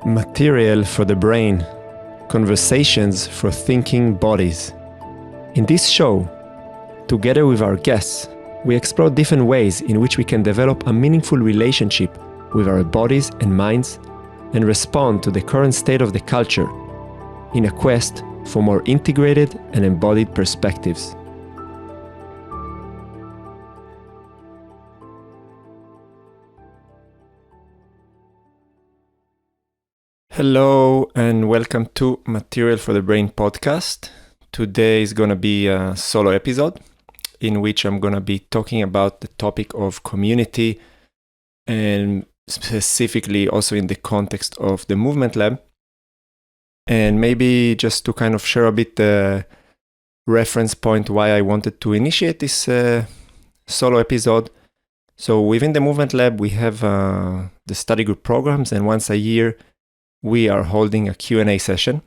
Material for the brain. Conversations for thinking bodies. In this show, together with our guests, we explore different ways in which we can develop a meaningful relationship with our bodies and minds and respond to the current state of the culture in a quest for more integrated and embodied perspectives. Hello and welcome to Material for the Brain podcast. Today is going to be a solo episode in which I'm going to be talking about the topic of community and specifically also in the context of the Movement Lab. And maybe just to kind of share a bit the reference point why I wanted to initiate this solo episode. So within the Movement Lab, we have the study group programs, and once a year, we are holding a Q&A session.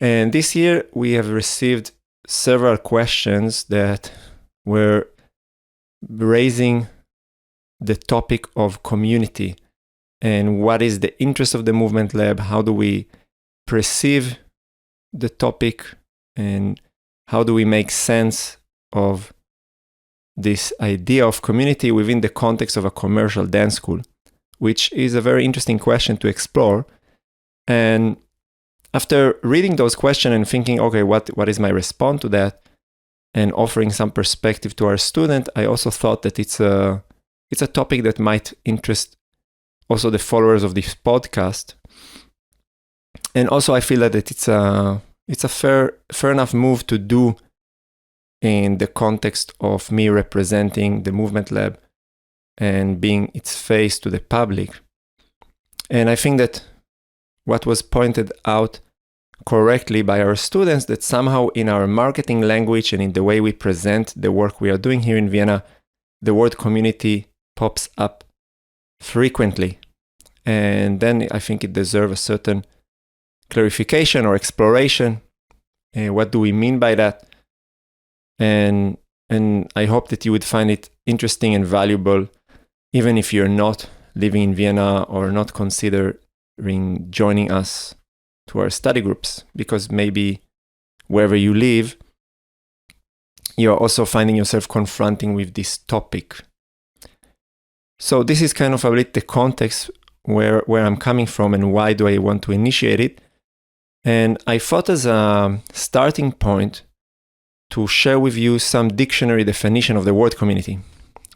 And this year, we have received several questions that were raising the topic of community and what is the interest of the Movement Lab, how do we perceive the topic, and how do we make sense of this idea of community within the context of a commercial dance school, which is a very interesting question to explore. And after reading those questions and thinking, okay, what is my response to that, and offering some perspective to our student, I also thought that it's a topic that might interest also the followers of this podcast. And also I feel that it's a fair enough move to do in the context of me representing the Movement Lab and being its face to the public. And I think that what was pointed out correctly by our students, that somehow in our marketing language and in the way we present the work we are doing here in Vienna, the word community pops up frequently. And then I think it deserves a certain clarification or exploration. What do we mean by that? And I hope that you would find it interesting and valuable, even if you're not living in Vienna or not considering joining us to our study groups, because maybe wherever you live, you're also finding yourself confronting with this topic. So this is kind of a bit the context where I'm coming from and why do I want to initiate it. And I thought as a starting point to share with you some dictionary definition of the word community,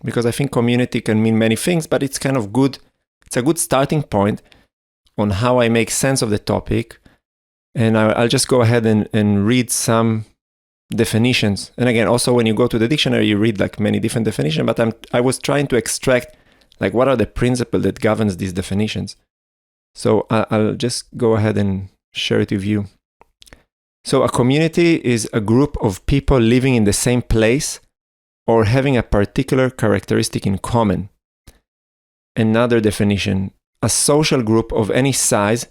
because I think community can mean many things, but it's kind of good. It's a good starting point on how I make sense of the topic. And I'll just go ahead and read some definitions. And again, also when you go to the dictionary, you read like many different definitions, but I was trying to extract like what are the principles that governs these definitions. So I'll just go ahead and share it with you. So a community is a group of people living in the same place or having a particular characteristic in common. Another definition: a social group of any size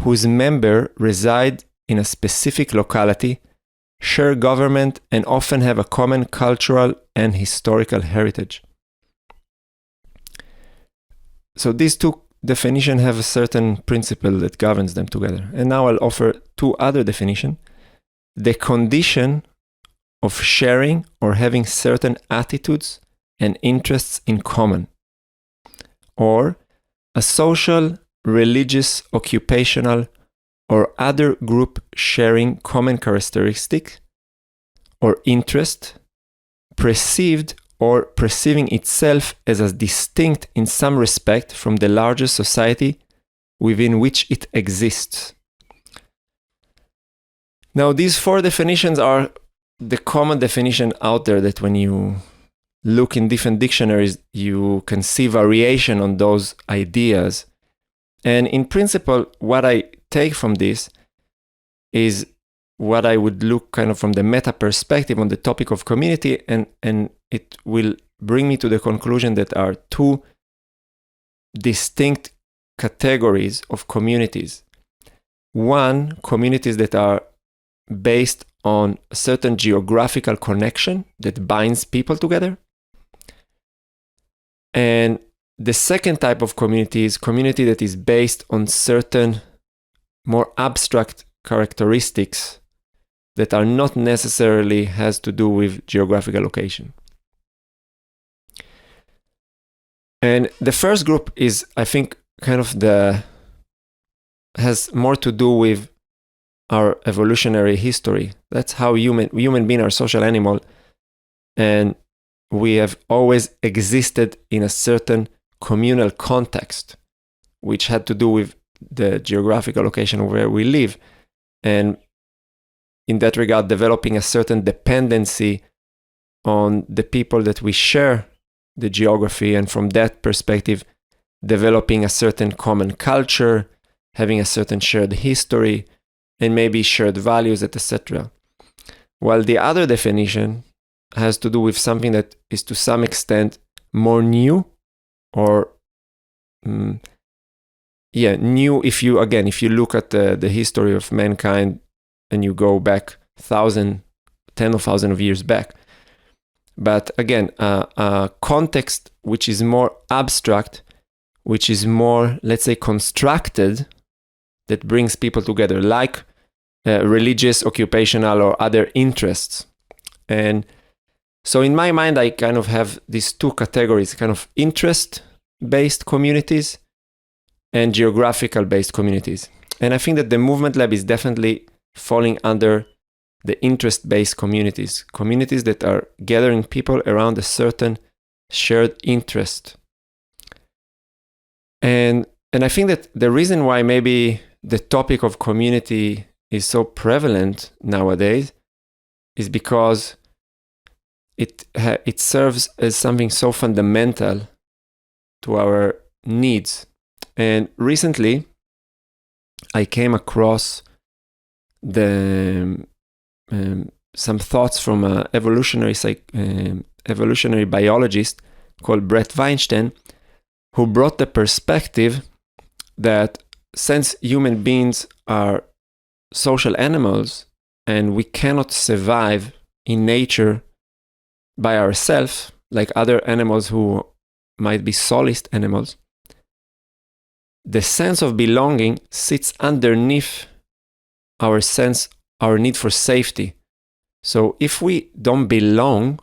whose members reside in a specific locality, share government, and often have a common cultural and historical heritage. So these two definitions have a certain principle that governs them together. And now I'll offer two other definitions. The condition of sharing or having certain attitudes and interests in common, or a social, religious, occupational, or other group sharing common characteristic or interest, perceived or perceiving itself as distinct in some respect from the larger society within which it exists. Now, these four definitions are the common definition out there that when you look in different dictionaries, you can see variation on those ideas. And in principle, what I take from this is what I would look kind of from the meta perspective on the topic of community, and it will bring me to the conclusion that there are two distinct categories of communities. One, communities that are based on a certain geographical connection that binds people together. And the second type of community is community that is based on certain more abstract characteristics that are not necessarily has to do with geographical location. And the first group is, I think, kind of has more to do with our evolutionary history. That's how human beings are social animal, and we have always existed in a certain communal context, which had to do with the geographical location where we live. And in that regard, developing a certain dependency on the people that we share the geography, and from that perspective, developing a certain common culture, having a certain shared history, and maybe shared values, etc. While the other definition has to do with something that is to some extent more new, or new if you look at the history of mankind and you go back tens of thousands of years back. But again, a context which is more abstract, which is more, let's say, constructed, that brings people together, like religious, occupational, or other interests. And so in my mind, I kind of have these two categories, kind of interest-based communities and geographical-based communities. And I think that the Movement Lab is definitely falling under the interest-based communities that are gathering people around a certain shared interest. And I think that the reason why maybe the topic of community is so prevalent nowadays is because it serves as something so fundamental to our needs. And recently, I came across some thoughts from an evolutionary biologist called Brett Weinstein, who brought the perspective that since human beings are social animals and we cannot survive in nature by ourselves, like other animals who might be solist animals, the sense of belonging sits underneath our need for safety. So if we don't belong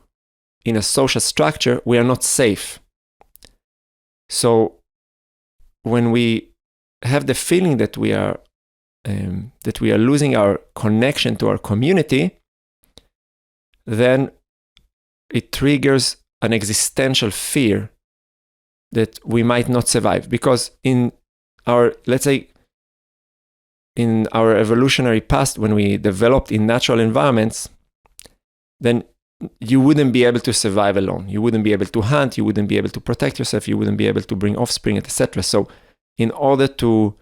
in a social structure, we are not safe. So when we have the feeling that we are losing our connection to our community, then it triggers an existential fear that we might not survive. Because in our evolutionary past, when we developed in natural environments, then you wouldn't be able to survive alone. You wouldn't be able to hunt, you wouldn't be able to protect yourself, you wouldn't be able to bring offspring, etc. So in order to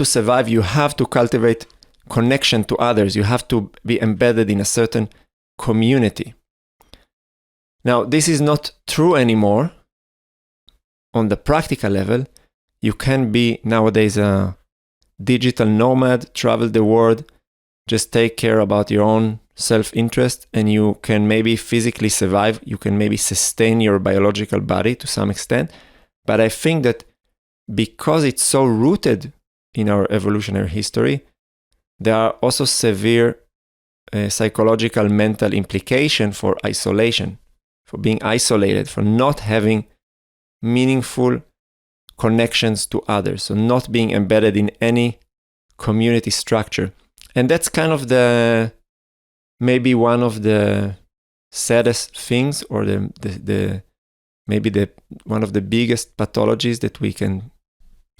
survive, you have to cultivate connection to others. You have to be embedded in a certain community. Now, this is not true anymore on the practical level. You can be nowadays a digital nomad, travel the world, just take care about your own self-interest, and you can maybe physically survive. You can maybe sustain your biological body to some extent. But I think that because it's so rooted in our evolutionary history, there are also severe psychological, mental implications for isolation, for being isolated, for not having meaningful connections to others, so not being embedded in any community structure. And that's kind of maybe one of the saddest things, or maybe one of the biggest pathologies that we can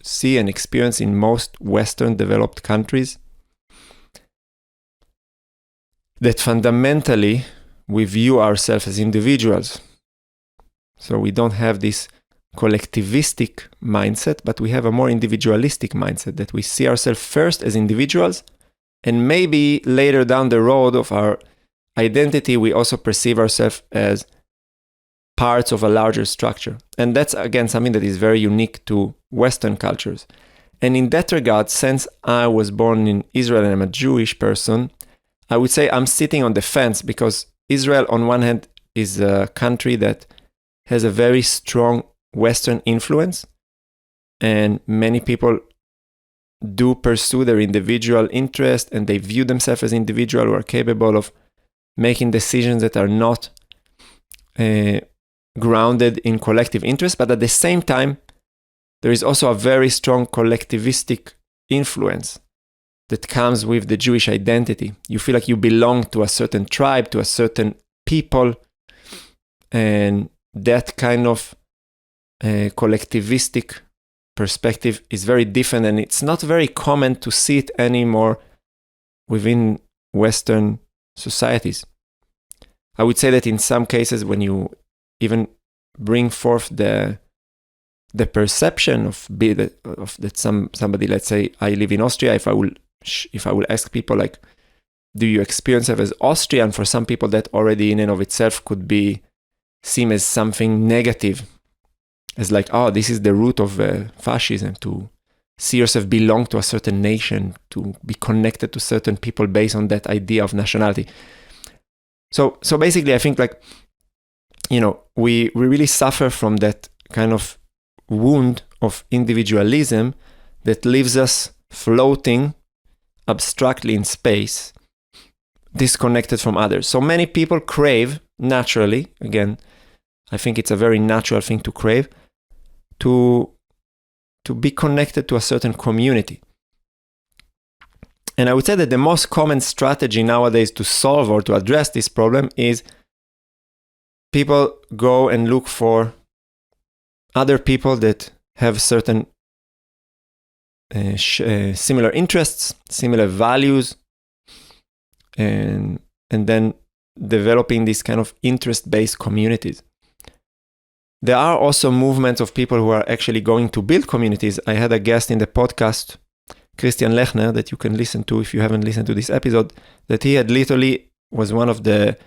see and experience in most Western developed countries, that fundamentally we view ourselves as individuals. So we don't have this collectivistic mindset, but we have a more individualistic mindset, that we see ourselves first as individuals, and maybe later down the road of our identity, we also perceive ourselves as parts of a larger structure. And that's, again, something that is very unique to Western cultures. And in that regard, since I was born in Israel and I'm a Jewish person, I would say I'm sitting on the fence, because Israel, on one hand, is a country that has a very strong Western influence, and many people do pursue their individual interest, and they view themselves as individuals who are capable of making decisions that are not grounded in collective interest. But at the same time, there is also a very strong collectivistic influence that comes with the Jewish identity. You feel like you belong to a certain tribe, to a certain people, and that kind of collectivistic perspective is very different, and it's not very common to see it anymore within Western societies. I would say that in some cases, when you even bring forth the perception of that somebody, let's say I live in Austria, if I will ask people like, do you experience it as Austrian? For some people, that already in and of itself could be seen as something negative, as like, oh, this is the root of fascism, to see yourself belong to a certain nation, to be connected to certain people based on that idea of nationality. So basically, I think like, we really suffer from that kind of wound of individualism that leaves us floating abstractly in space, disconnected from others. So many people crave naturally, again, I think it's a very natural thing to crave, to be connected to a certain community. And I would say that the most common strategy nowadays to solve or to address this problem is people go and look for other people that have certain similar interests, similar values, and then developing these kind of interest-based communities. There are also movements of people who are actually going to build communities. I had a guest in the podcast, Christian Lechner, that you can listen to if you haven't listened to this episode, that he had literally was one of the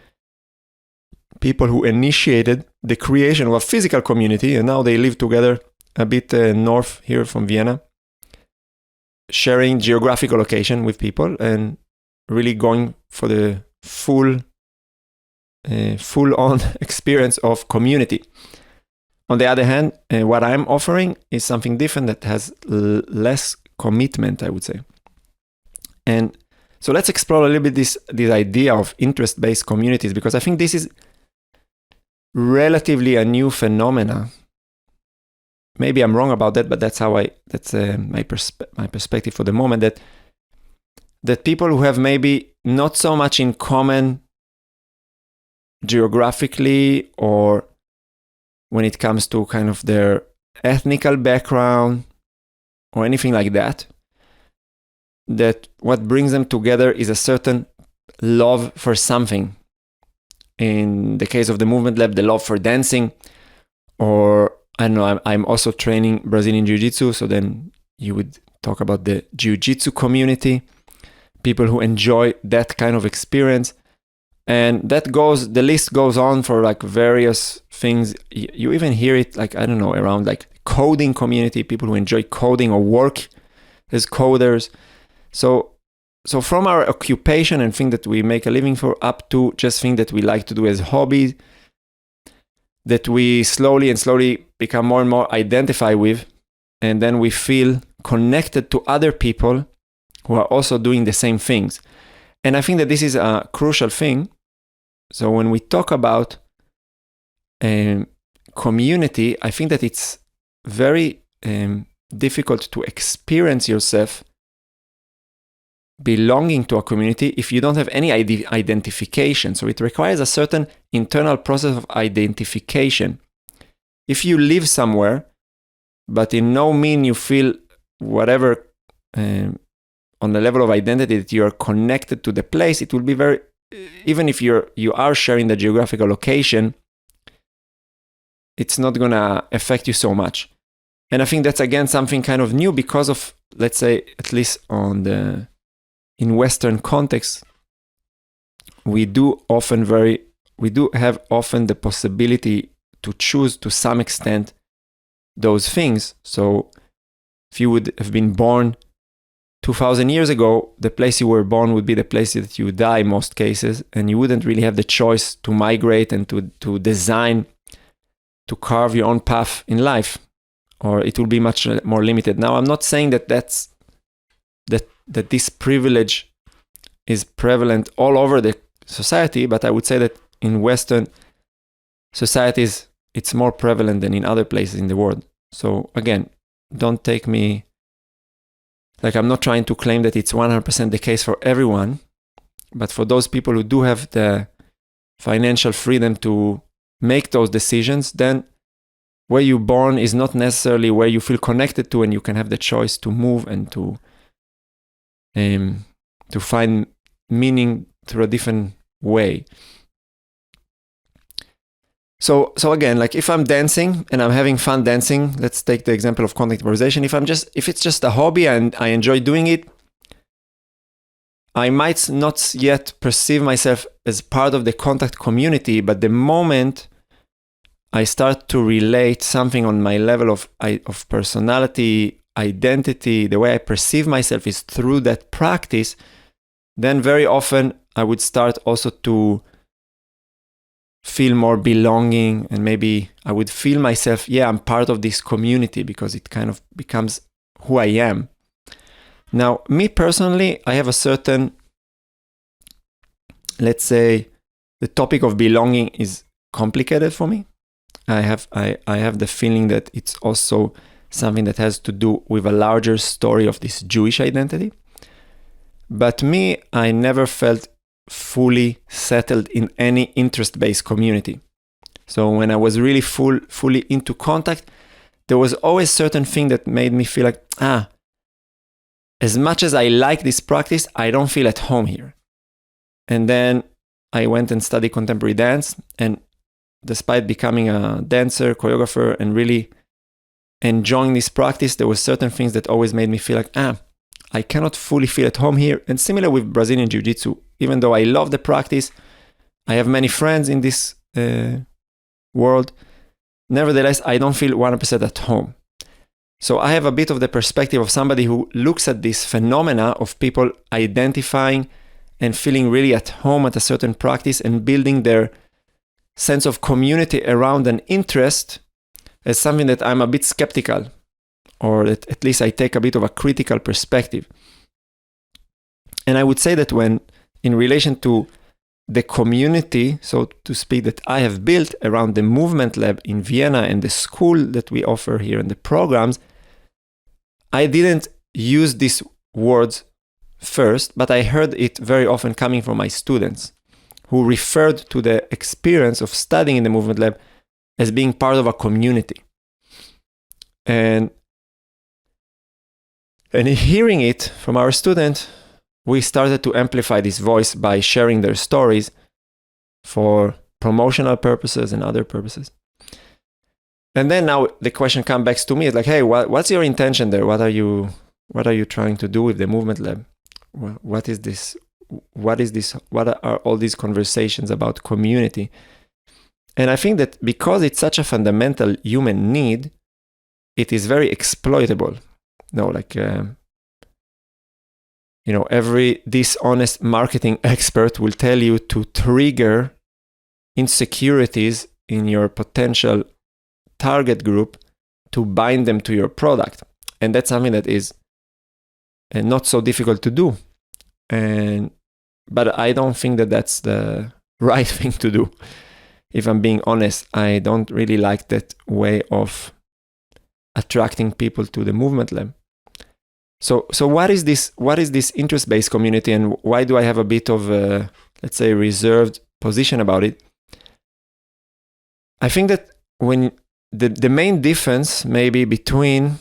people who initiated the creation of a physical community, and now they live together a bit north here from Vienna, sharing geographical location with people and really going for the full-on experience of community. On the other hand, what I'm offering is something different that has less commitment, I would say. And so let's explore a little bit this idea of interest-based communities, because I think this is relatively a new phenomena. Maybe I'm wrong about that, but that's my perspective for the moment, that people who have maybe not so much in common geographically or when it comes to kind of their ethnical background or anything like that, that what brings them together is a certain love for something. In the case of the Movement Lab, the love for dancing, or I don't know, I'm also training Brazilian Jiu-Jitsu, so then you would talk about the Jiu-Jitsu community, people who enjoy that kind of experience. And the list goes on for like various things. You even hear it like, I don't know, around like coding community, people who enjoy coding or work as coders. So from our occupation and thing that we make a living for, up to just thing that we like to do as hobbies, that we slowly become more and more identified with, and then we feel connected to other people who are also doing the same things. And I think that this is a crucial thing. So when we talk about community, I think that it's very difficult to experience yourself belonging to a community if you don't have any identification. So it requires a certain internal process of identification. If you live somewhere, but in no means you feel whatever on the level of identity that you are connected to the place, it will be very, even if you are sharing the geographical location, it's not going to affect you so much. And I think that's again something kind of new because of, let's say, at least in Western context, we do have often the possibility to choose to some extent those things. So if you would have been born 2000 years ago, the place you were born would be the place that you die in most cases, and you wouldn't really have the choice to migrate and to design to carve your own path in life, or it will be much more limited. Now, I'm not saying that that this privilege is prevalent all over the society, but I would say that in Western societies, it's more prevalent than in other places in the world. So again, don't take me, like, I'm not trying to claim that it's 100% the case for everyone, but for those people who do have the financial freedom to make those decisions, then where you're born is not necessarily where you feel connected to, and you can have the choice to move and to find meaning through a different way. So again, like, if I'm dancing and I'm having fun dancing, let's take the example of content improvisation. If it's just a hobby and I enjoy doing it, I might not yet perceive myself as part of the contact community, but the moment I start to relate something on my level of personality, identity, the way I perceive myself is through that practice, then very often I would start also to feel more belonging, and maybe I would feel myself, I'm part of this community, because it kind of becomes who I am. Now, me personally, I have a certain, let's say, the topic of belonging is complicated for me. I have the feeling that it's also something that has to do with a larger story of this Jewish identity. But me, I never felt fully settled in any interest-based community. So when I was really fully into contact, there was always certain thing that made me feel like, as much as I like this practice, I don't feel at home here. And then I went and studied contemporary dance, and despite becoming a dancer, choreographer, and really enjoying this practice, there were certain things that always made me feel like, I cannot fully feel at home here. And similar with Brazilian Jiu-Jitsu, even though I love the practice, I have many friends in this world, nevertheless, I don't feel 100% at home. So I have a bit of the perspective of somebody who looks at this phenomena of people identifying and feeling really at home at a certain practice and building their sense of community around an interest as something that I'm a bit skeptical, or that at least I take a bit of a critical perspective. And I would say that when, in relation to the community, so to speak, that I have built around the movement lab in Vienna and the school that we offer here and the programs, I didn't use these words first, but I heard it very often coming from my students, who referred to the experience of studying in the movement lab as being part of a community. And hearing it from our student, we started to amplify this voice by sharing their stories for promotional purposes and other purposes. And then now the question comes back to me. It's like, hey, what's your intention there? What are you trying to do with the movement lab? What is this? What is this? What are all these conversations about community? And I think that because it's such a fundamental human need, it is very exploitable. Every dishonest marketing expert will tell you to trigger insecurities in your potential target group to bind them to your product. And that's something that is not so difficult to do. But I don't think that that's the right thing to do. If I'm being honest, I don't really like that way of attracting people to the movement lab. So what is this interest-based community, and why do I have a bit of a, let's say, reserved position about it? I think that when the main difference maybe between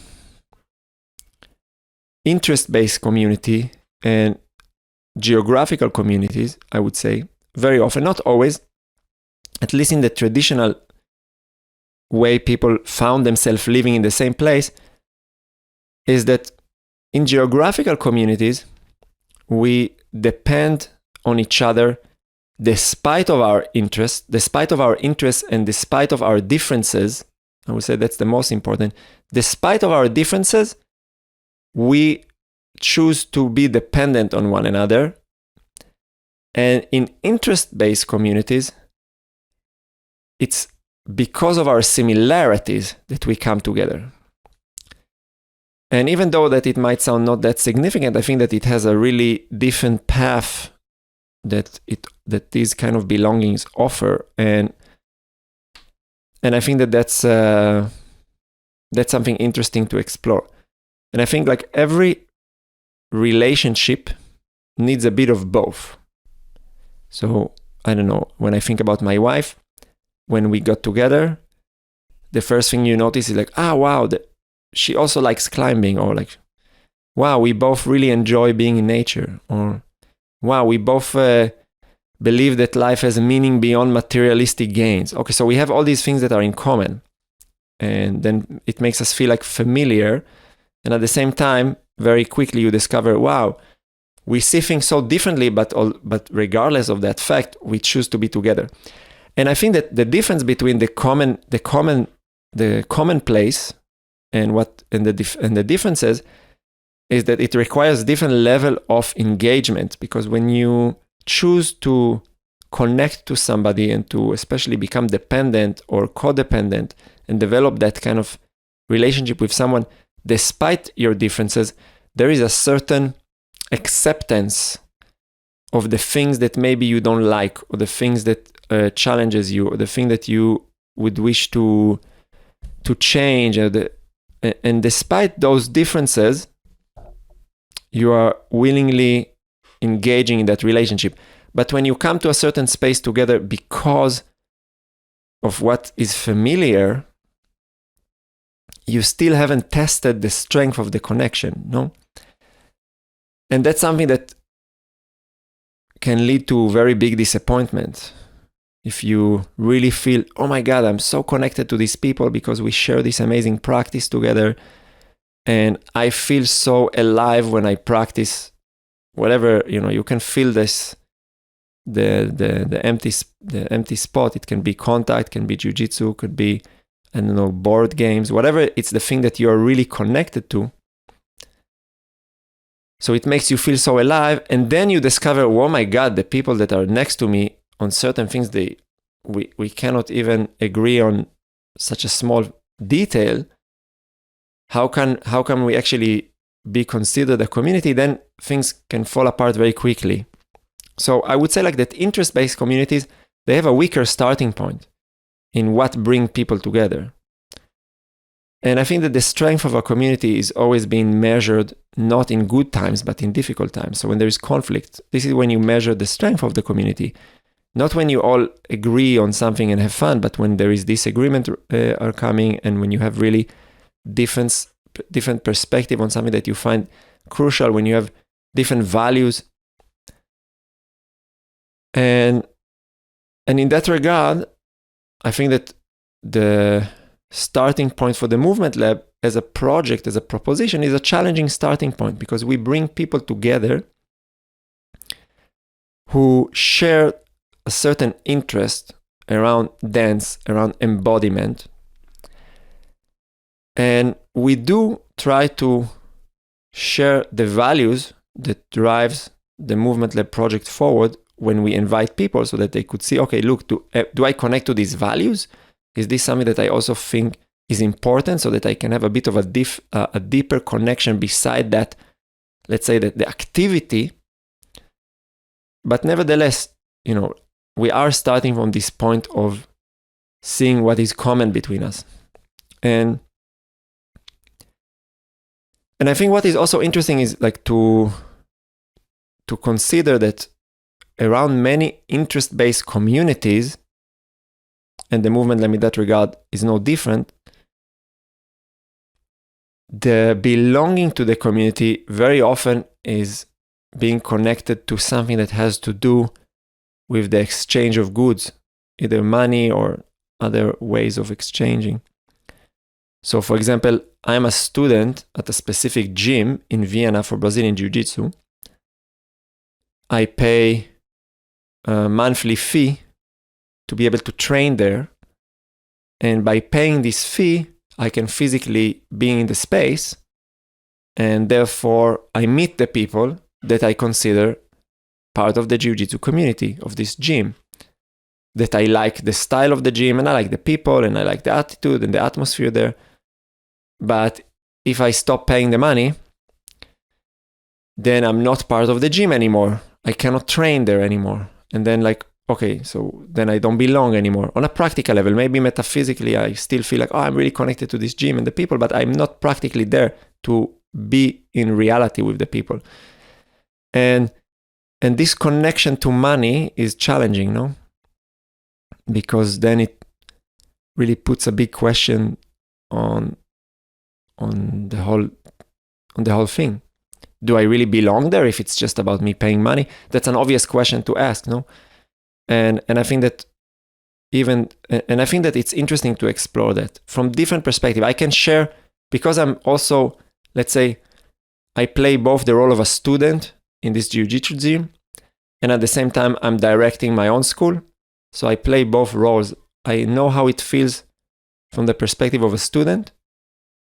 interest-based community and geographical communities, I would say, very often, not always, at least in the traditional way people found themselves living in the same place, is that in geographical communities, we depend on each other despite of our interests and despite of our differences. I would say that's the most important. Despite of our differences, we choose to be dependent on one another. And in interest-based communities, it's because of our similarities that we come together. And even though that it might sound not that significant, I think that it has a really different path that these kind of belongings offer, and I think that that's something interesting to explore. And I think like every relationship needs a bit of both. So I don't know, when I think about my wife, when we got together, the first thing you notice is like, wow, she also likes climbing, or like, wow, we both really enjoy being in nature, or wow, we both believe that life has a meaning beyond materialistic gains. Okay, so we have all these things that are in common, and then it makes us feel like familiar. And at the same time, very quickly you discover, wow, we see things so differently, but regardless of that fact, we choose to be together. And I think that the difference between the commonplace and the differences is that it requires different level of engagement, because when you choose to connect to somebody and to especially become dependent or codependent and develop that kind of relationship with someone, despite your differences, there is a certain acceptance of the things that maybe you don't like, or the things that challenges you, or the thing that you would wish to change. And despite those differences, you are willingly engaging in that relationship. But when you come to a certain space together because of what is familiar, you still haven't tested the strength of the connection, no? And that's something that can lead to very big disappointment. If you really feel, oh my God, I'm so connected to these people because we share this amazing practice together, and I feel so alive when I practice whatever, you can feel this, the empty spot. It can be contact, can be jiu-jitsu, could be, I don't know, board games, whatever. It's the thing that you're really connected to. So it makes you feel so alive, and then you discover, oh my God, the people that are next to me on certain things, we cannot even agree on such a small detail. How can we actually be considered a community? Then things can fall apart very quickly. So I would say like that interest-based communities, they have a weaker starting point in what brings people together. And I think that the strength of a community is always being measured not in good times, but in difficult times. So when there is conflict, this is when you measure the strength of the community. Not when you all agree on something and have fun, but when there is disagreement are coming, and when you have really different perspective on something that you find crucial, when you have different values. And in that regard, I think that the starting point for the Movement Lab as a project, as a proposition, is a challenging starting point, because we bring people together who share a certain interest around dance, around embodiment. And we do try to share the values that drives the Movement Lab project forward when we invite people, so that they could see, okay, look, do I connect to these values? Is this something that I also think is important, so that I can have a bit of a deeper connection beside that, let's say, that the activity? But nevertheless, we are starting from this point of seeing what is common between us. And I think what is also interesting is like to consider that around many interest-based communities, and the Movement Lab in that regard is no different, the belonging to the community very often is being connected to something that has to do with the exchange of goods, either money or other ways of exchanging. So, for example, I'm a student at a specific gym in Vienna for Brazilian Jiu-Jitsu. I pay a monthly fee to be able to train there. And by paying this fee, I can physically be in the space, and therefore I meet the people that I consider part of the Jiu-Jitsu community of this gym. that I like the style of the gym and I like the people and I like the attitude and the atmosphere there. But if I stop paying the money, then I'm not part of the gym anymore. I cannot train there anymore. And then like, okay, so then I don't belong anymore. On a practical level, maybe metaphysically, I still feel like, oh, I'm really connected to this gym and the people, but I'm not practically there to be in reality with the people. And this connection to money is challenging, no? Because then it really puts a big question on the whole thing. Do I really belong there if it's just about me paying money? That's an obvious question to ask, no? And I think that it's interesting to explore that from different perspective. I can share, because I'm also, let's say, I play both the role of a student in this jiu-jitsu gym, and at the same time, I'm directing my own school. So I play both roles. I know how it feels from the perspective of a student,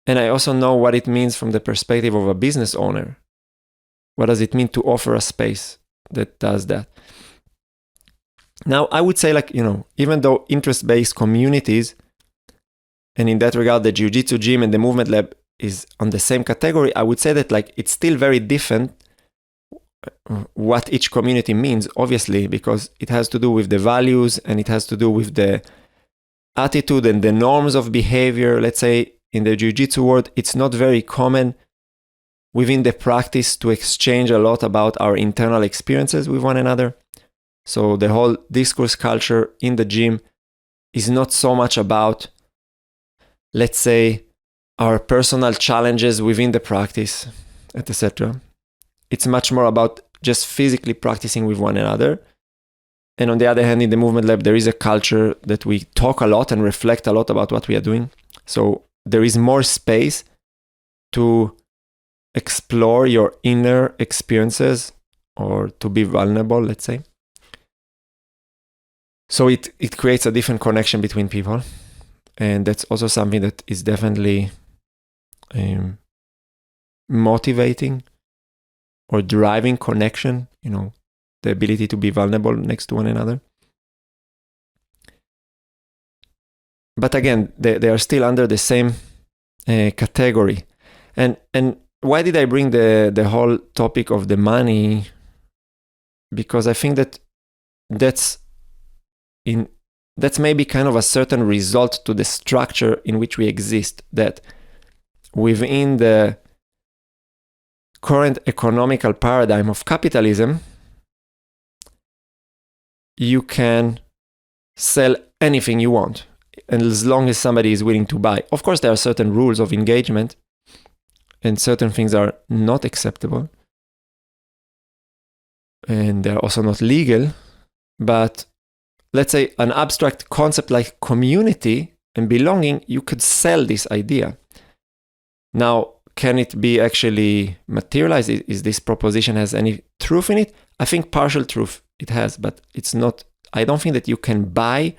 and I also know what it means from the perspective of a business owner. What does it mean to offer a space that does that? Now, I would say, like, even though interest-based communities, and in that regard, the Jiu-Jitsu gym and the Movement Lab is on the same category, I would say that, like, it's still very different what each community means, obviously, because it has to do with the values and it has to do with the attitude and the norms of behavior. Let's say in the Jiu-Jitsu world, it's not very common within the practice to exchange a lot about our internal experiences with one another. So the whole discourse culture in the gym is not so much about, let's say, our personal challenges within the practice, etc. It's much more about just physically practicing with one another. And on the other hand, in the Movement Lab, there is a culture that we talk a lot and reflect a lot about what we are doing. So there is more space to explore your inner experiences or to be vulnerable, let's say. So it creates a different connection between people. And that's also something that is definitely motivating or driving connection, the ability to be vulnerable next to one another. But again, they are still under the same category. And why did I bring the whole topic of the money? Because I think that that's maybe kind of a certain result to the structure in which we exist, that within the current economical paradigm of capitalism, you can sell anything you want, and as long as somebody is willing to buy. Of course, there are certain rules of engagement, and certain things are not acceptable, and they're also not legal. But let's say an abstract concept like community and belonging, you could sell this idea. Now, can it be actually materialized? Is this proposition has any truth in it? I think partial truth it has, but it's not. I don't think that you can buy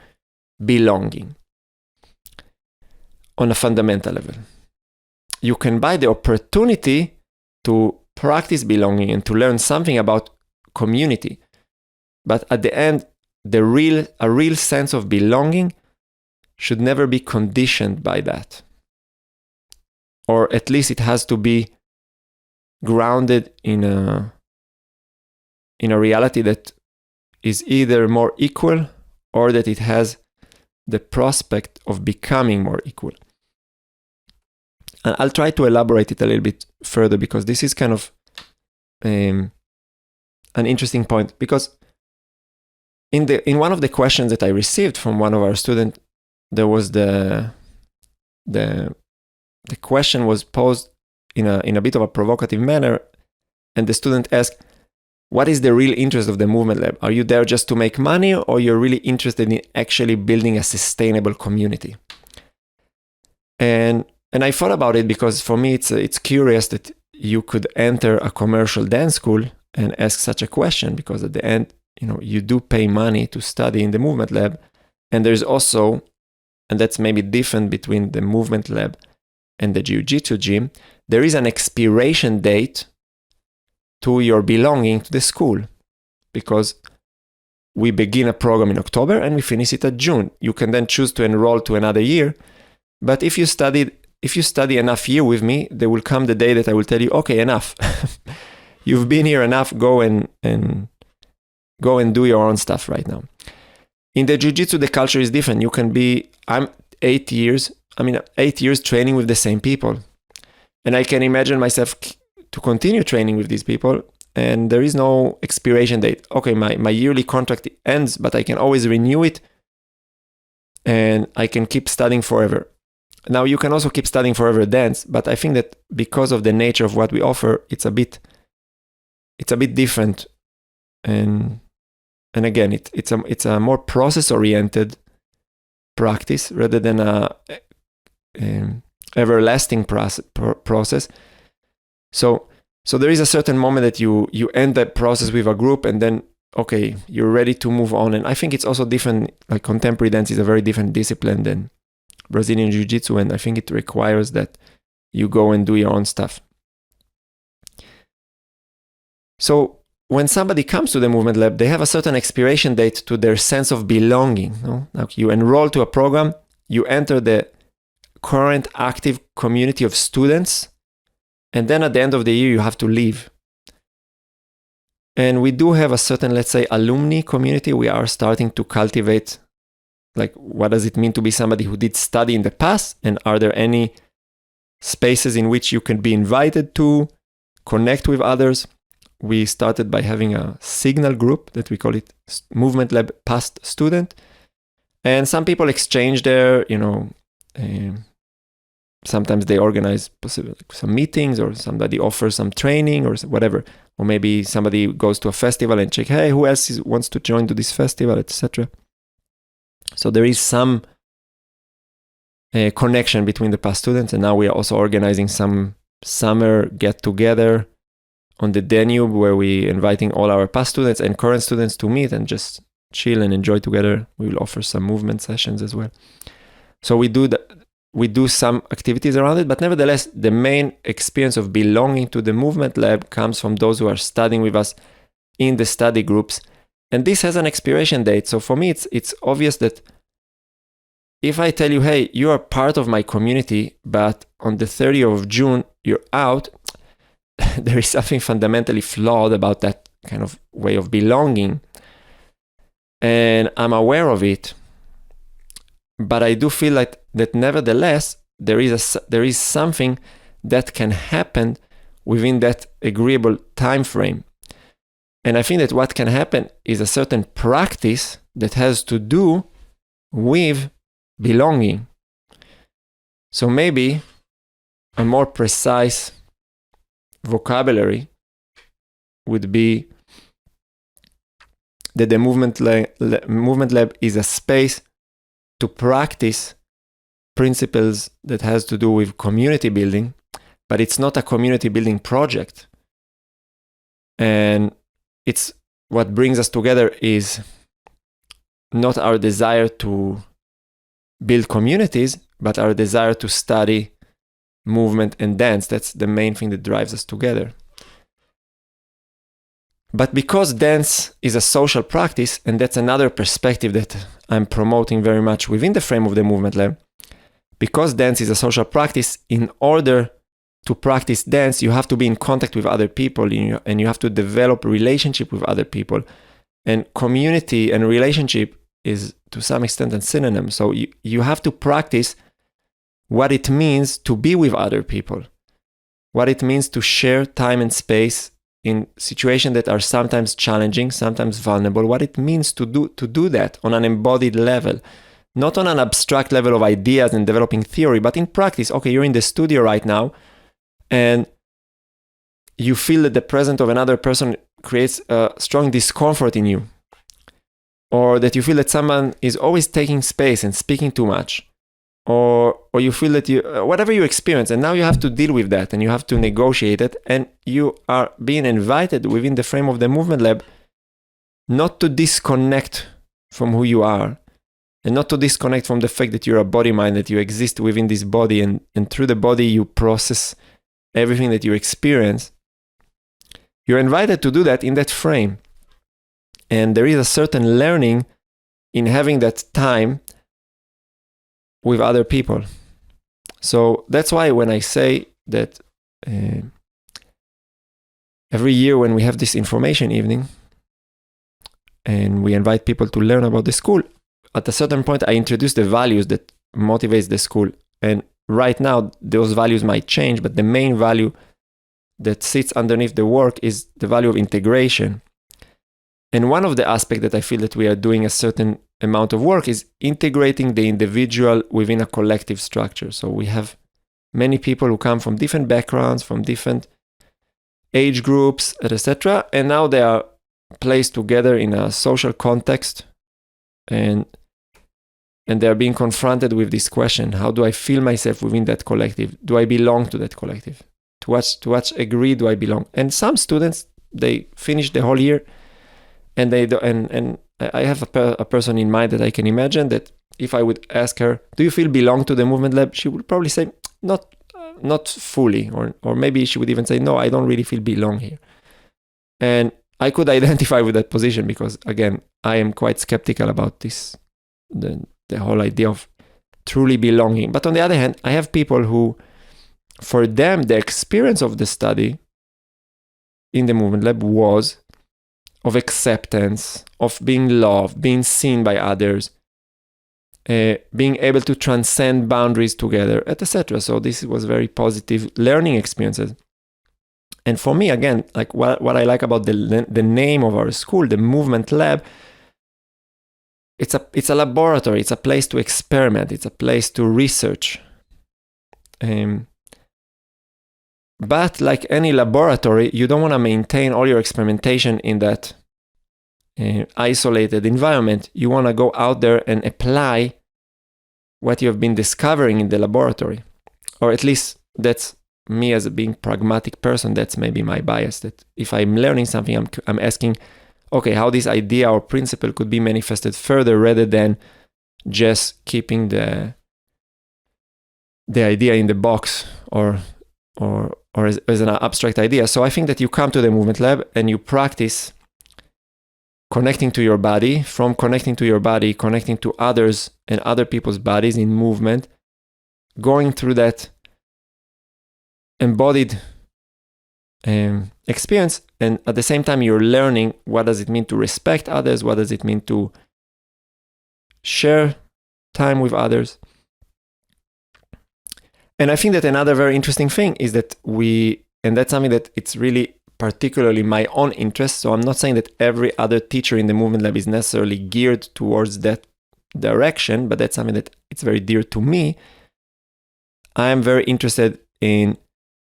belonging on a fundamental level. You can buy the opportunity to practice belonging and to learn something about community. But at the end, a real sense of belonging should never be conditioned by that. Or at least it has to be grounded in a reality that is either more equal or that it has the prospect of becoming more equal. And I'll try to elaborate it a little bit further, because this is kind of an interesting point. Because in one of the questions that I received from one of our students, there was the question was posed in a bit of a provocative manner, and the student asked, what is the real interest of the Movement Lab? Are you there just to make money, or you're really interested in actually building a sustainable community? And I thought about it, because for me it's curious that you could enter a commercial dance school and ask such a question, because at the end, you do pay money to study in the Movement Lab, and there's also, and that's maybe different between the Movement Lab and the Jiu-Jitsu gym, there is an expiration date to your belonging to the school. Because we begin a program in October and we finish it at June. You can then choose to enroll to another year. But if you study enough year with me, there will come the day that I will tell you, okay, enough. You've been here enough. Go and do your own stuff right now. In the jiu-jitsu, the culture is different. I'm 8 years training with the same people. And I can imagine myself to continue training with these people. And there is no expiration date. Okay, my yearly contract ends, but I can always renew it. And I can keep studying forever. Now, you can also keep studying forever dance, but I think that because of the nature of what we offer, it's a bit different. And again, it's a more process-oriented practice rather than a everlasting process. So there is a certain moment that you end that process with a group, and then okay, you're ready to move on. And I think it's also different. Like contemporary dance is a very different discipline than Brazilian Jiu-Jitsu, and I think it requires that you go and do your own stuff. So when somebody comes to the movement lab, they have a certain expiration date to their sense of belonging. No? Like you enroll to a program, you enter the current active community of students, and then at the end of the year, you have to leave. And we do have a certain, let's say, alumni community. We are starting to cultivate, like, what does it mean to be somebody who did study in the past? And are there any spaces in which you can be invited to connect with others? We started by having a signal group that we call it Movement Lab Past Student. And some people exchange there, sometimes they organize some meetings, or somebody offers some training or whatever. Or maybe somebody goes to a festival and check, hey, who else wants to join to this festival, etc. So there is some connection between the past students. And now we are also organizing some summer get-together on the Danube, where we're inviting all our past students and current students to meet and just chill and enjoy together. We will offer some movement sessions as well. So we do some activities around it, but nevertheless, the main experience of belonging to the movement lab comes from those who are studying with us in the study groups. And this has an expiration date. So for me, it's obvious that if I tell you, hey, you are part of my community, but on the 30th of June, you're out, there is something fundamentally flawed about that kind of way of belonging. And I'm aware of it. But I do feel like that nevertheless, there is something that can happen within that agreeable time frame. And I think that what can happen is a certain practice that has to do with belonging. So maybe a more precise vocabulary would be that the movement lab is a space to practice principles that has to do with community building, but it's not a community building project. And it's what brings us together is not our desire to build communities, but our desire to study movement and dance. That's the main thing that drives us together. But because dance is a social practice, and that's another perspective that I'm promoting very much within the frame of the movement lab, because dance is a social practice, in order to practice dance, you have to be in contact with other people, and you have to develop a relationship with other people. And community and relationship is to some extent a synonym. So you have to practice what it means to be with other people, what it means to share time and space in situations that are sometimes challenging, sometimes vulnerable, what it means to do that on an embodied level, not on an abstract level of ideas and developing theory, but in practice. Okay, you're in the studio right now, and you feel that the presence of another person creates a strong discomfort in you, or that you feel that someone is always taking space and speaking too much, or you feel that whatever you experience, and now you have to deal with that, and you have to negotiate it, and you are being invited within the frame of the movement lab not to disconnect from who you are, and not to disconnect from the fact that you're a body mind, that you exist within this body, and through the body you process everything that you experience. You're invited to do that in that frame. And there is a certain learning in having that time with other people. So that's why when I say that every year when we have this information evening and we invite people to learn about the school, at a certain point I introduce the values that motivates the school. And right now those values might change, but the main value that sits underneath the work is the value of integration. And one of the aspects that I feel that we are doing a certain amount of work is integrating the individual within a collective structure. So we have many people who come from different backgrounds, from different age groups, etc. And now they are placed together in a social context, and they are being confronted with this question: how do I feel myself within that collective? Do I belong to that collective? To what degree do I belong? And some students, they finish the whole year, and they do, and I have a person in mind that I can imagine that if I would ask her, do you feel belong to the movement lab? She would probably say, not fully, or maybe she would even say, no, I don't really feel belong here. And I could identify with that position because, again, I am quite skeptical about this, the whole idea of truly belonging. But on the other hand, I have people who, for them, the experience of the study in the movement lab was of acceptance, of being loved, being seen by others, being able to transcend boundaries together, etc. So this was very positive learning experiences. And for me, again, like what I like about the name of our school, the Movement Lab, it's a laboratory, it's a place to experiment, it's a place to research. But like any laboratory, you don't want to maintain all your experimentation in that isolated environment. You want to go out there and apply what you have been discovering in the laboratory. Or at least that's me as a being pragmatic person. That's maybe my bias, that if I'm learning something, I'm asking, okay, how this idea or principle could be manifested further, rather than just keeping the idea in the box or as an abstract idea. So I think that you come to the movement lab and you practice connecting to your body, from connecting to your body, connecting to others and other people's bodies in movement, going through that embodied experience. And at the same time, you're learning what does it mean to respect others, what does it mean to share time with others. And I think that another very interesting thing is that and that's something that it's really particularly my own interest. So I'm not saying that every other teacher in the movement lab is necessarily geared towards that direction, but that's something that it's very dear to me. I am very interested in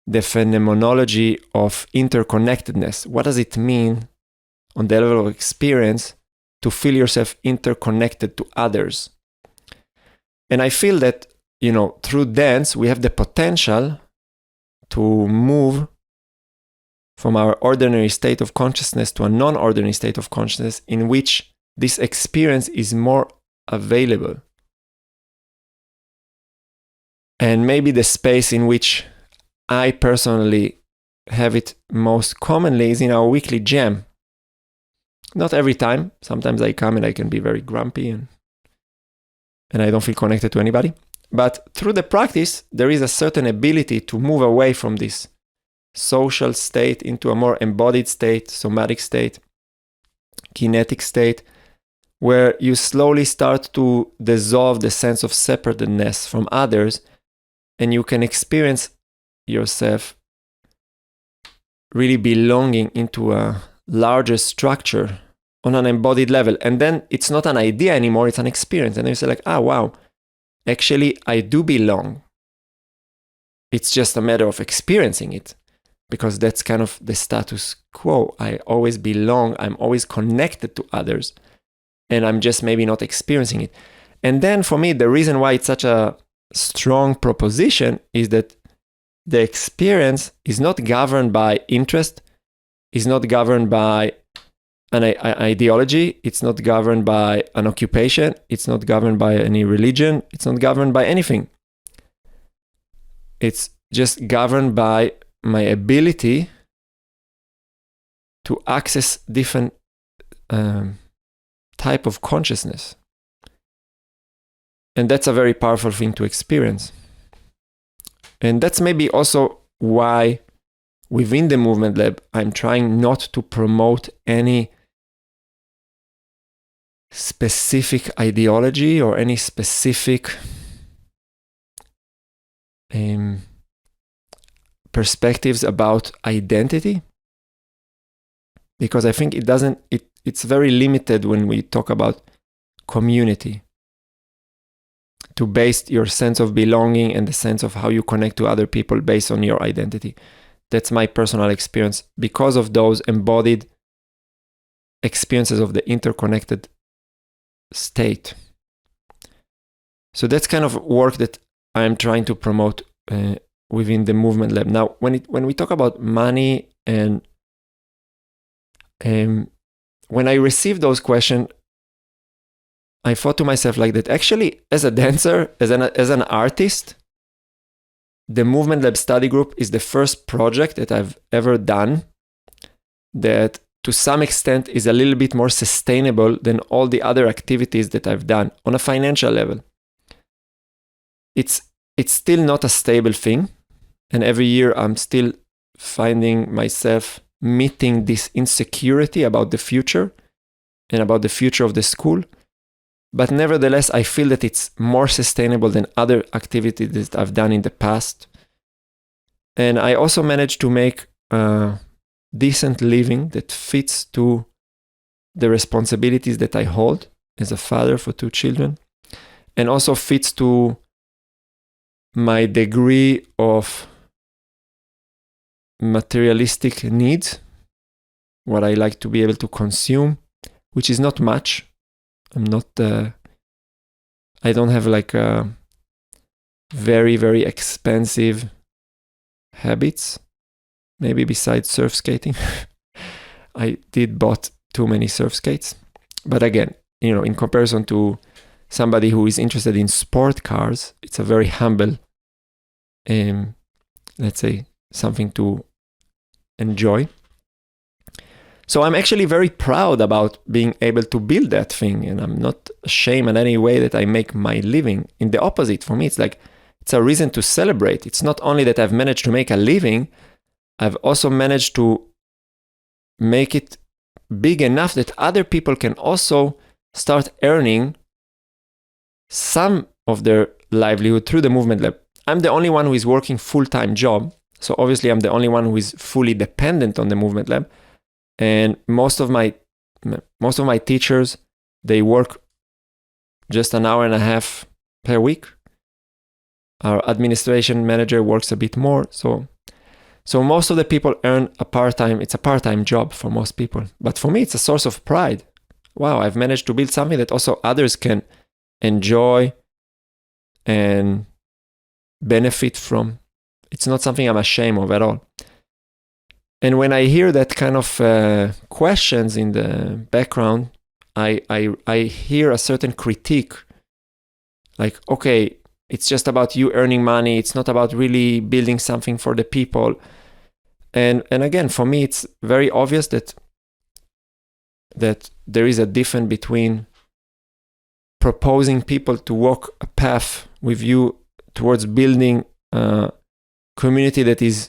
the phenomenology of interconnectedness. What does it mean on the level of experience to feel yourself interconnected to others? And I feel that, through dance, we have the potential to move from our ordinary state of consciousness to a non-ordinary state of consciousness in which this experience is more available. And maybe the space in which I personally have it most commonly is in our weekly jam. Not every time. Sometimes I come and I can be very grumpy and I don't feel connected to anybody. But through the practice, there is a certain ability to move away from this social state into a more embodied state, somatic state, kinetic state, where you slowly start to dissolve the sense of separateness from others, and you can experience yourself really belonging into a larger structure on an embodied level. And then it's not an idea anymore, it's an experience. And then you say like, wow, actually I do belong. It's just a matter of experiencing it, because that's kind of the status quo. I always belong, I'm always connected to others, and I'm just maybe not experiencing it. And then for me, the reason why it's such a strong proposition is that the experience is not governed by interest, is not governed by an ideology, it's not governed by an occupation, it's not governed by any religion, it's not governed by anything. It's just governed by my ability to access different type of consciousness. And that's a very powerful thing to experience. And that's maybe also why within the Movement Lab, I'm trying not to promote any specific ideology or any specific perspectives about identity, because I think it's very limited when we talk about community, to base your sense of belonging and the sense of how you connect to other people based on your identity. That's my personal experience because of those embodied experiences of the interconnected state. So that's kind of work that I'm trying to promote within the Movement Lab. Now, when we talk about money and when I received those questions, I thought to myself like that. Actually, as a dancer, as an artist, the Movement Lab study group is the first project that I've ever done that to some extent is a little bit more sustainable than all the other activities that I've done on a financial level. It's still not a stable thing. And every year I'm still finding myself meeting this insecurity about the future and about the future of the school. But nevertheless, I feel that it's more sustainable than other activities that I've done in the past. And I also managed to make a decent living that fits to the responsibilities that I hold as a father for 2 children, and also fits to my degree of materialistic needs, what I like to be able to consume, which is not much. I don't have like a very, very expensive habits, maybe besides surf skating. I did bought too many surf skates. But again, in comparison to somebody who is interested in sport cars, it's a very humble, let's say, something to enjoy. So I'm actually very proud about being able to build that thing, and I'm not ashamed in any way that I make my living. In the opposite, for me, it's like it's a reason to celebrate. It's not only that I've managed to make a living, I've also managed to make it big enough that other people can also start earning some of their livelihood through the Movement Lab. I'm the only one who is working full-time job, so obviously I'm the only one who is fully dependent on the Movement Lab. And most of my teachers, they work just an hour and a half per week. Our administration manager works a bit more. So most of the people earn it's a part-time job for most people. But for me, it's a source of pride. Wow, I've managed to build something that also others can enjoy and benefit from. It's not something I'm ashamed of at all. And when I hear that kind of questions in the background, I hear a certain critique. Like, okay, it's just about you earning money. It's not about really building something for the people. And again, for me, it's very obvious that there is a difference between proposing people to walk a path with you towards building a community that is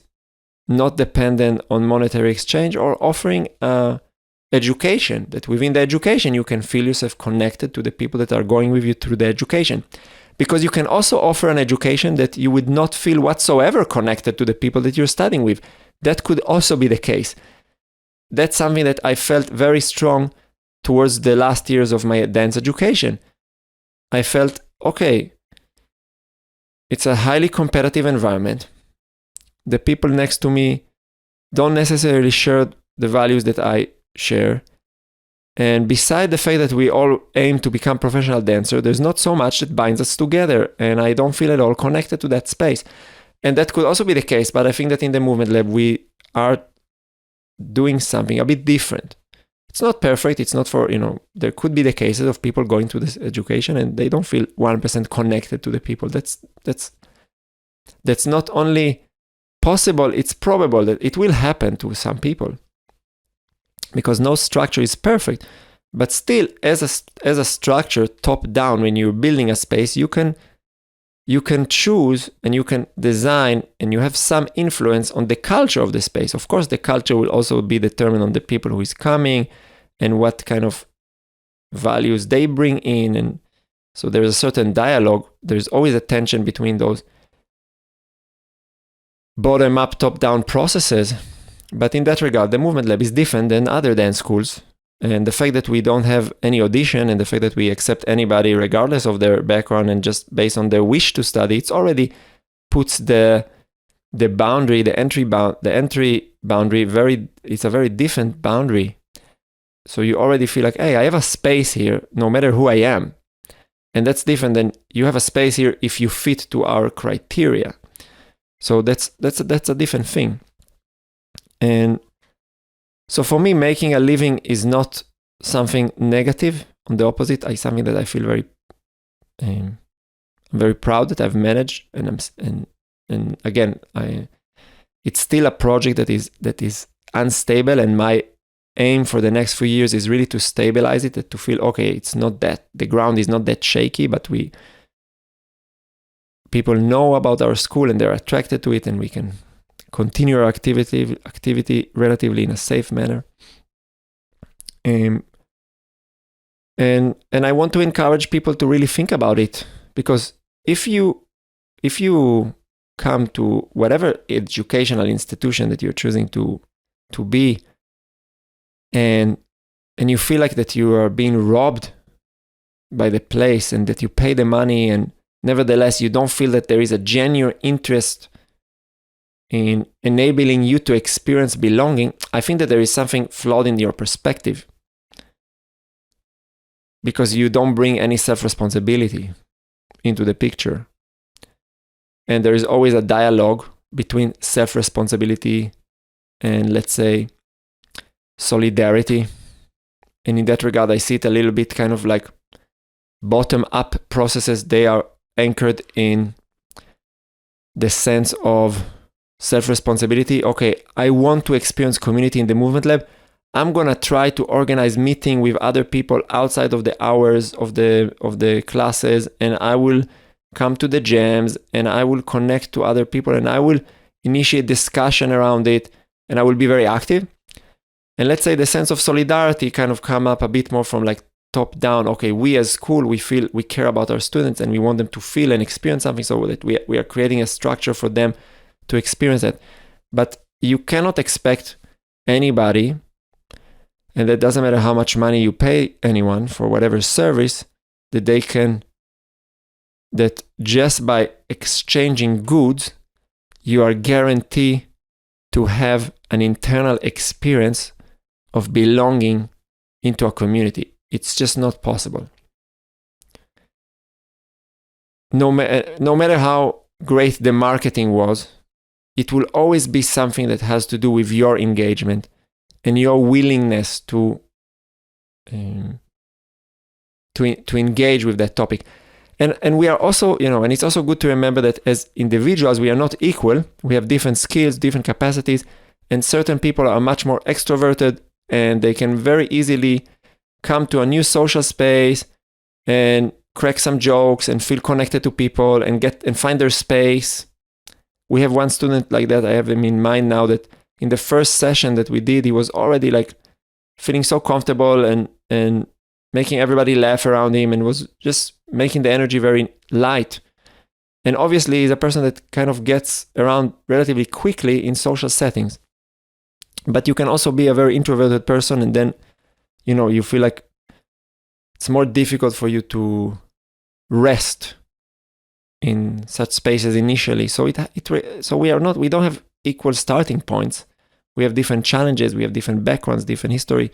not dependent on monetary exchange, or offering education, that within the education you can feel yourself connected to the people that are going with you through the education. Because you can also offer an education that you would not feel whatsoever connected to the people that you're studying with. That could also be the case. That's something that I felt very strong towards the last years of my dance education. I felt, okay, it's a highly competitive environment. The people next to me don't necessarily share the values that I share. And beside the fact that we all aim to become professional dancers, there's not so much that binds us together. And I don't feel at all connected to that space. And that could also be the case. But I think that in the Movement Lab, we are doing something a bit different. It's not perfect. It's not for, there could be the cases of people going to this education and they don't feel 1% connected to the people. That's not only possible, it's probable that it will happen to some people, because no structure is perfect. But still, as a structure, top down, when you're building a space, you can choose and you can design, and you have some influence on the culture of the space. Of course, the culture will also be determined on the people who is coming and what kind of values they bring in. And so there's a certain dialogue. There's always a tension between those bottom-up, top-down processes. But in that regard, the Movement Lab is different than other dance schools. And the fact that we don't have any audition, and the fact that we accept anybody regardless of their background and just based on their wish to study, it's already puts the boundary, the entry boundary, it's a very different boundary. So you already feel like, hey, I have a space here, no matter who I am. And that's different than you have a space here if you fit to our criteria. So that's a different thing. And so for me, making a living is not something negative. On the opposite, it's something that I feel I'm very proud that I've managed. And again, it's still a project that is unstable. And my aim for the next few years is really to stabilize it, to feel, okay, it's not that, the ground is not that shaky, but people know about our school and they're attracted to it, and we can continue our activity relatively in a safe manner. And I want to encourage people to really think about it, because if you come to whatever educational institution that you're choosing to be, and you feel like that you are being robbed by the place, and that you pay the money, and nevertheless you don't feel that there is a genuine interest in enabling you to experience belonging, I think that there is something flawed in your perspective, because you don't bring any self-responsibility into the picture. And there is always a dialogue between self-responsibility and, let's say, solidarity. And in that regard, I see it a little bit kind of like bottom-up processes. They are anchored in the sense of self-responsibility. Okay, I want to experience community in the Movement Lab. I'm gonna try to organize meeting with other people outside of the hours of the classes, and I will come to the jams, and I will connect to other people, and I will initiate discussion around it, and I will be very active. And let's say the sense of solidarity kind of come up a bit more from like top down. Okay, we as school, we feel we care about our students, and we want them to feel and experience something, so that we are creating a structure for them to experience that. But you cannot expect anybody, and it doesn't matter how much money you pay anyone for whatever service, that just by exchanging goods, you are guaranteed to have an internal experience of belonging into a community. It's just not possible. No matter how great the marketing was, it will always be something that has to do with your engagement and your willingness to engage with that topic. And we are also, and it's also good to remember that as individuals, we are not equal. We have different skills, different capacities, and certain people are much more extroverted, and they can very easily come to a new social space and crack some jokes and feel connected to people and find their space. We have one student like that. I have him in mind now, that in the first session that we did, he was already like feeling so comfortable and making everybody laugh around him, and was just making the energy very light. And obviously he's a person that kind of gets around relatively quickly in social settings. But you can also be a very introverted person, and then, you feel like it's more difficult for you to rest in such spaces initially. So we don't have equal starting points. We have different challenges, we have different backgrounds, different history.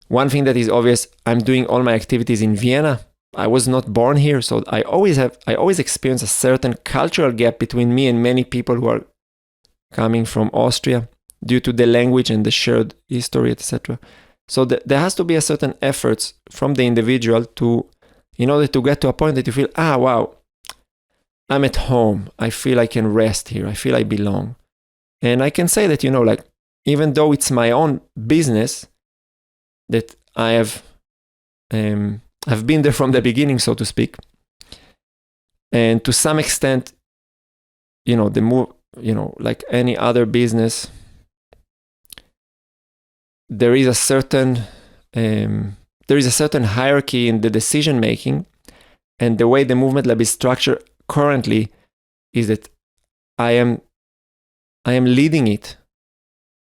One thing that is obvious, I'm doing all my activities in Vienna. I was not born here, so I always experience a certain cultural gap between me and many people who are coming from Austria, due to the language and the shared history, etc. So there has to be a certain efforts from the individual in order to get to a point that you feel, wow, I'm at home. I feel I can rest here. I feel I belong. And I can say that, even though it's my own business, that I've been there from the beginning, so to speak. And to some extent, the move, like any other business, there is a certain hierarchy in the decision making, and the way the Movement Lab is structured currently is that I am leading it.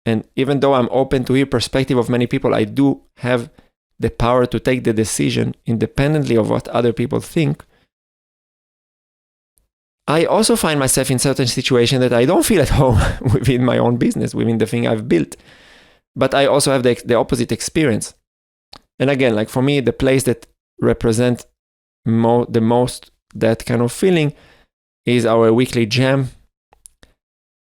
And even though I'm open to hear perspective of many people, I do have the power to take the decision independently of what other people think. I also find myself in certain situations that I don't feel at home within my own business, within the thing I've built. But I also have the opposite experience. And again, like for me, the place that represents the most that kind of feeling is our weekly jam.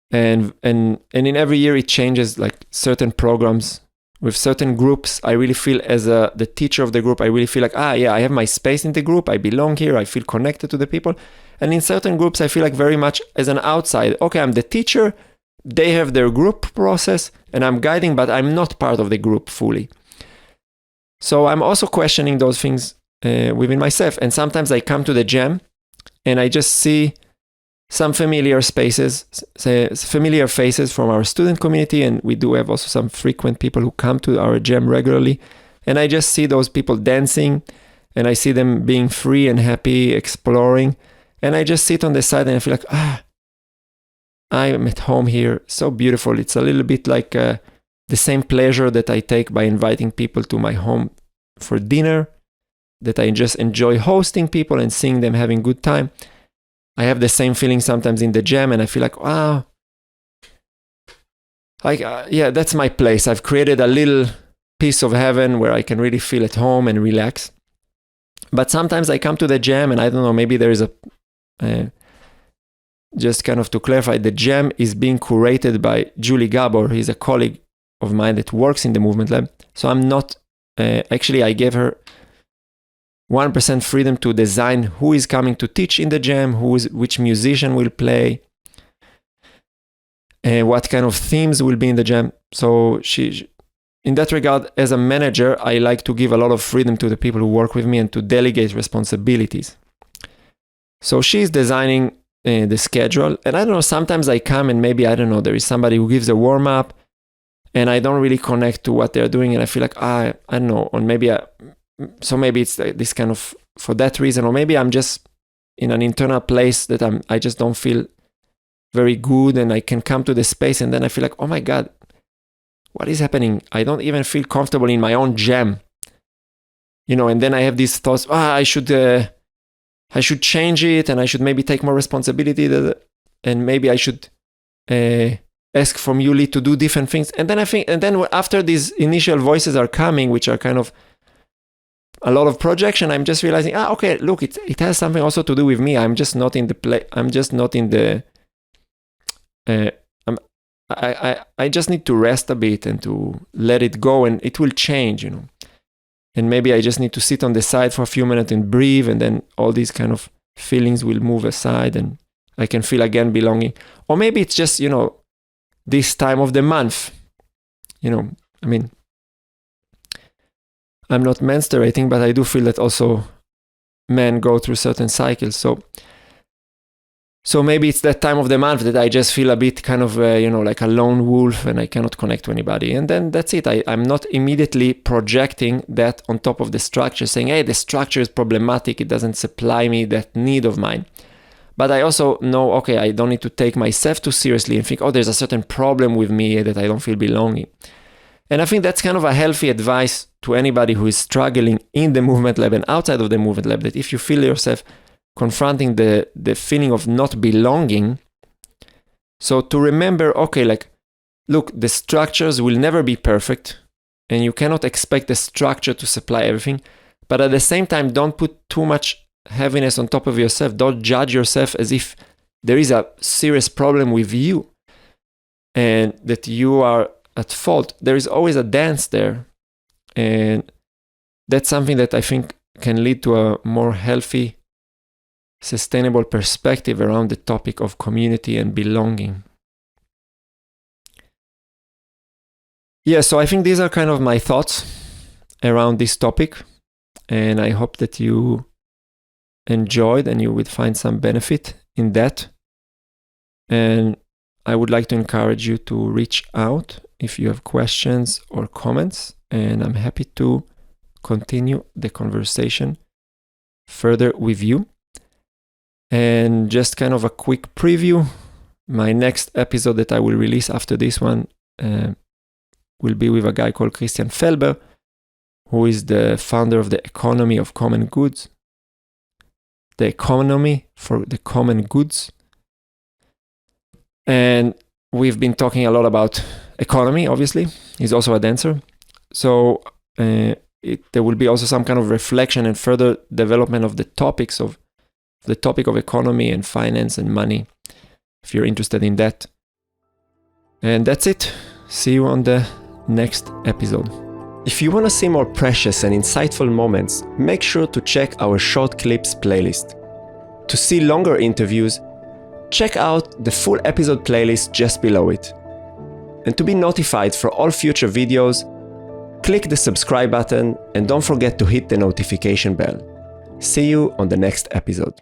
And in every year it changes, like certain programs with certain groups. I really feel as the teacher of the group, I really feel like, I have my space in the group. I belong here. I feel connected to the people. And in certain groups, I feel like very much as an outsider. Okay, I'm the teacher. They have their group process and I'm guiding, but I'm not part of the group fully. So I'm also questioning those things within myself. And sometimes I come to the jam and I just see some familiar faces from our student community. And we do have also some frequent people who come to our jam regularly. And I just see those people dancing and I see them being free and happy, exploring. And I just sit on the side and I feel like, I am at home here. So beautiful. It's a little bit like the same pleasure that I take by inviting people to my home for dinner, that I just enjoy hosting people and seeing them having good time. I have the same feeling sometimes in the jam and I feel like, wow, that's my place. I've created a little piece of heaven where I can really feel at home and relax. But sometimes I come to the jam and I don't know, maybe there is just kind of to clarify, the jam is being curated by Julie Gabor. He's a colleague of mine that works in the Movement Lab. So I'm not, actually I gave her 1% freedom to design who is coming to teach in the jam, which musician will play, what kind of themes will be in the jam. So in that regard, as a manager, I like to give a lot of freedom to the people who work with me and to delegate responsibilities. So she's designing the schedule. And I don't know, sometimes I come and maybe, I don't know, there is somebody who gives a warm-up and I don't really connect to what they're doing. And I feel like, I don't know, or maybe, so maybe it's this kind of, for that reason, or maybe I'm just in an internal place that I just don't feel very good and I can come to the space and then I feel like, oh my God, what is happening? I don't even feel comfortable in my own jam. And then I have these thoughts, I should change it and I should maybe take more responsibility and maybe I should ask from Yuli to do different things. And then after these initial voices are coming, which are kind of a lot of projection, I'm just realizing, okay, look, it has something also to do with me. I'm just not in the play. I'm just not in the, I just need to rest a bit and to let it go and it will change, And maybe I just need to sit on the side for a few minutes and breathe, and then all these kind of feelings will move aside and I can feel again belonging. Or maybe it's just, this time of the month. I'm not menstruating, but I do feel that also men go through certain cycles. So maybe it's that time of the month that I just feel a bit kind of, like a lone wolf and I cannot connect to anybody. And then that's it. I'm not immediately projecting that on top of the structure, saying, hey, the structure is problematic. It doesn't supply me that need of mine. But I also know, okay, I don't need to take myself too seriously and think, there's a certain problem with me that I don't feel belonging. And I think that's kind of a healthy advice to anybody who is struggling in the Movement Lab and outside of the Movement Lab, that if you feel yourself confronting the feeling of not belonging, so to remember, okay, like, look, the structures will never be perfect and you cannot expect the structure to supply everything, but at the same time, don't put too much heaviness on top of yourself. Don't judge yourself as if there is a serious problem with you and that you are at fault. There is always a dance there, and that's something that I think can lead to a more healthy, sustainable perspective around the topic of community and belonging. Yeah, so I think these are kind of my thoughts around this topic, and I hope that you enjoyed and you would find some benefit in that. And I would like to encourage you to reach out if you have questions or comments, and I'm happy to continue the conversation further with you. And just kind of a quick preview, my next episode that I will release after this one will be with a guy called Christian Felber, who is the founder of the Economy of Common Goods. The Economy for the Common Goods. And we've been talking a lot about economy, obviously. He's also a dancer. So there will be also some kind of reflection and further development of the topic of economy and finance and money, if you're interested in that. And that's it. See you on the next episode. If you want to see more precious and insightful moments, make sure to check our short clips playlist. To see longer interviews, check out the full episode playlist just below it. And to be notified for all future videos, click the subscribe button and don't forget to hit the notification bell. See you on the next episode.